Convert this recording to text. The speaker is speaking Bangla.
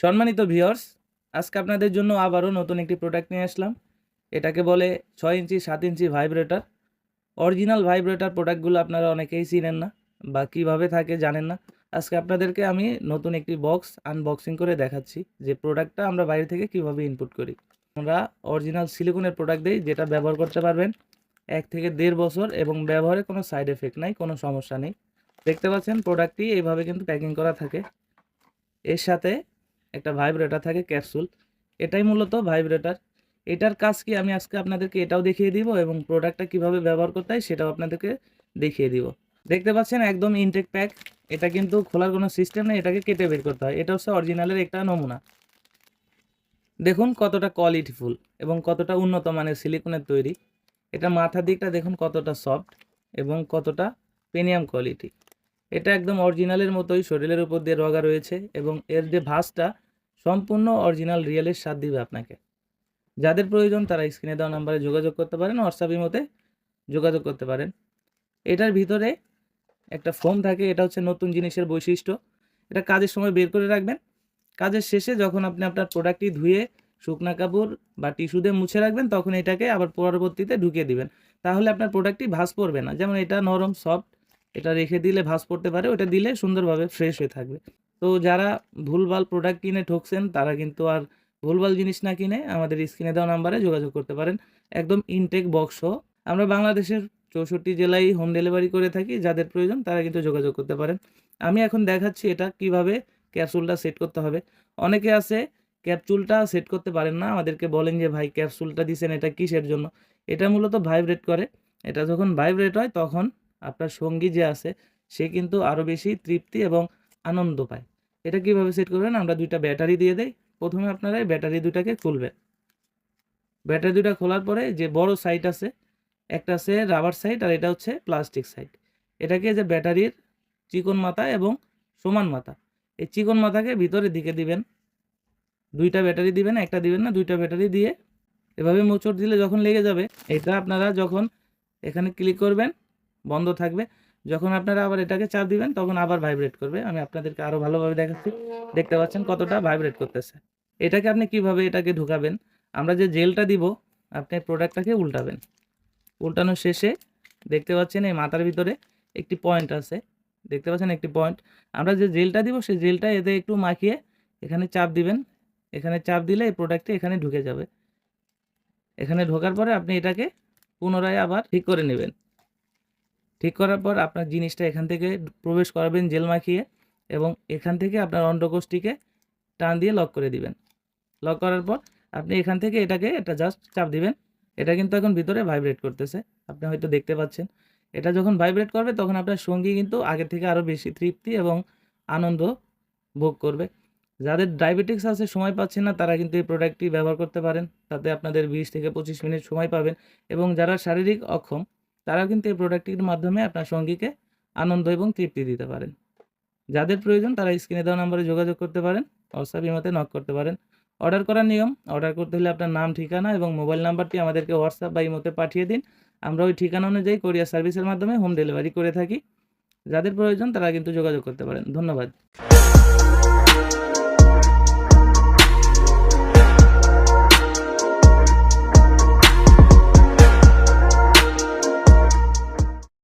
সম্মানিত ভিউয়ার্স, আজকে আপনাদের জন্য আবারও নতুন একটি প্রোডাক্ট নিয়ে আসলাম। এটাকে বলে 6 ইঞ্চি 7 ইঞ্চি ভাইব্রেটর। অরিজিনাল ভাইব্রেটর প্রোডাক্টগুলো আপনারা অনেকেই চিনেন না বা কিভাবে থাকে জানেন না। আজকে আপনাদেরকে আমি নতুন একটি বক্স আনবক্সিং করে দেখাচ্ছি যে প্রোডাক্টটা আমরা বাইরে থেকে কিভাবে ইনপুট করি। আমরা অরিজিনাল সিলিকনের প্রোডাক্ট দেই, যেটা ব্যবহার করতে পারবেন 1 থেকে 1.5 বছর এবং ব্যবহারে কোনো সাইড এফেক্ট নাই, কোনো সমস্যা নেই। দেখতে পাচ্ছেন প্রোডাক্টটি এইভাবে কিন্তু প্যাকিং করা থাকে। এর সাথে একটা ভাইব্রেটর থাকে ক্যাপসুল, এটাই মূলত ভাইব্রেটর। এটার কাজ কি আমি আজকে আপনাদেরকে এটাও দেখিয়ে দিব এবং প্রোডাক্টটা কিভাবে ব্যবহার করতে হয় সেটাও আপনাদেরকে দেখিয়ে দিব। দেখতে পাচ্ছেন একদম ইনটেক প্যাক। এটা কিন্তু খোলার কোনো সিস্টেম নেই, এটাকে কেটে বের করতে হয়। এটা হচ্ছে অরিজিনালের একটা নমুনা। দেখুন কতটা কোয়ালিটিফুল এবং কতটা উন্নত মানের সিলিকনের তৈরি। এটা মাথার দিকটা দেখুন কতটা সফট এবং কতটা প্রিমিয়াম কোয়ালিটি। এটা একদম অরিজিনালের মতোই শরীরের উপর দিয়ে রগা রয়েছে এবং এর যে ভাঁজটা সম্পূর্ণ অরিজিনাল রিয়েলের স্বাদ দিবে আপনাকে। যাদের প্রয়োজন তারা স্ক্রিনে দেওয়া নাম্বারে যোগাযোগ করতে পারেন, হোয়াটসঅ্যাপের মধ্যে যোগাযোগ করতে পারেন। এটার ভিতরে একটা ফোম থাকে, এটা হচ্ছে নতুন জিনিসের বৈশিষ্ট্য। এটা কাজের সময় বের করে রাখবেন। কাজের শেষে যখন আপনি আপনার প্রোডাক্টটি ধুয়ে শুকনা কাপড় বা টিস্যু দিয়ে মুছে রাখবেন, তখন এটাকে আবার পরবর্তীতে ঢুকিয়ে দিবেন। তাহলে আপনার প্রোডাক্টটি ভাঁজ পড়বে না। যেমন এটা নরম সফট, এটা রেখে দিলে ভাঁজ পড়তে পারে, ওটা দিলে সুন্দরভাবে ফ্রেশ হয়ে থাকবে। তো যারা ভুলভাল প্রোডাক্ট কিনে ঠকছেন তারা কিন্তু আর ভুলভাল জিনিস না কিনে আমাদের স্ক্রিনে দেওয়া নাম্বারে যোগাযোগ করতে পারেন। একদম ইনটেক বক্স সহ আমরা বাংলাদেশের 64 জেলায় হোম ডেলিভারি করে থাকি। যাদের প্রয়োজন তারা কিন্তু যোগাযোগ করতে পারেন। আমি এখন দেখাচ্ছি এটা কিভাবে ক্যাপসুলটা সেট করতে হবে। অনেকে আছে ক্যাপসুলটা সেট করতে পারেন না, আমাদেরকে বলেন যে ভাই ক্যাপসুলটা দিছেন এটা কিসের জন্য? এটা মূলত ভাইব্রেট করে। এটা যখন ভাইব্রেট হয় তখন আপনার সঙ্গী যে আছে সে কিন্তু আরও বেশি তৃপ্তি এবং আনন্দ পায়। এটা কিভাবে সেট করবেন? আমরা 2টা ব্যাটারি দিয়ে দেই। প্রথমে আপনারা এই ব্যাটারি 2টাকে খুলবেন। ব্যাটারি 2টা খোলার পরে যে বড় সাইড আছে, একটা আছে রাবার সাইড আর এটা হচ্ছে প্লাস্টিক সাইড। এটাকে যে ব্যাটারির চিকন মাথা এবং সমান মাথা, এই চিকন মাথাকে ভিতরের দিকে দিবেন। 2টা ব্যাটারি দিবেন, একটা দিবেন না, 2টা ব্যাটারি দিয়ে এভাবে মোচড় দিলে যখন লেগে যাবে, এটা আপনারা যখন এখানে ক্লিক করবেন বন্ধ থাকবে। যখন আপনারা আবার এটাকে চাপ দিবেন তখন আবার ভাইব্রেট করবে। আমি আপনাদেরকে আরও ভালোভাবে দেখাচ্ছি। দেখতে পাচ্ছেন কতটা ভাইব্রেট করতেছে। এটাকে আপনি কিভাবে এটাকে ঢুকাবেন? আমরা যে জেলটা দিব আপনি প্রোডাক্টটাকে উল্টাবেন। উল্টানোর শেষে দেখতে পাচ্ছেন এই মাথার ভিতরে একটি পয়েন্ট আছে। দেখতে পাচ্ছেন একটি পয়েন্ট। আমরা যে জেলটা দিব সেই জেলটা এতে একটু মাখিয়ে এখানে চাপ দিবেন। এখানে চাপ দিলে এই প্রোডাক্টটি এখানে ঢুকে যাবে। এখানে ঢোকার পরে আপনি এটাকে পুনরায় আবার ঠিক করে নেবেন। ঠিক করার পর আপনার জিনিসটা এখান থেকে প্রবেশ করাবেন জেল মাখিয়ে এবং এখান থেকে আপনার অন্ডকোষটিকে টান দিয়ে লক করে দিবেন। লক করার পর আপনি এখান থেকে এটাকে একটা জাস্ট চাপ দিবেন। এটা কিন্তু এখন ভিতরে ভাইব্রেট করতেছে। আপনি হয়তো দেখতে পাচ্ছেন। এটা যখন ভাইব্রেট করবে তখন আপনার সঙ্গী কিন্তু আগের থেকে আরও বেশি তৃপ্তি এবং আনন্দ ভোগ করবে। যাদের ডায়াবেটিক্স আছে, সময় পাচ্ছেন না, তারা কিন্তু এই প্রোডাক্টটি ব্যবহার করতে পারেন। তাতে আপনাদের 20 থেকে 25 মিনিট সময় পাবেন এবং যারা শারীরিক অক্ষম তারাও কিন্তু এই প্রোডাক্টটির মাধ্যমে আপনার সঙ্গীকে আনন্দ এবং তৃপ্তি দিতে পারেন। যাদের প্রয়োজন তারা স্ক্রিনে দেওয়া নম্বরে যোগাযোগ করতে পারেন, হোয়াটসঅ্যাপ ইমোতে নক করতে পারেন। অর্ডার করার নিয়ম, অর্ডার করতে হলে আপনার নাম, ঠিকানা এবং মোবাইল নাম্বারটি আমাদেরকে হোয়াটসঅ্যাপ বা ইমোতে পাঠিয়ে দিন। আমরা ওই ঠিকানা অনুযায়ী কোরিয়ার সার্ভিসের মাধ্যমে হোম ডেলিভারি করে থাকি। যাদের প্রয়োজন তারা কিন্তু যোগাযোগ করতে পারেন। ধন্যবাদ।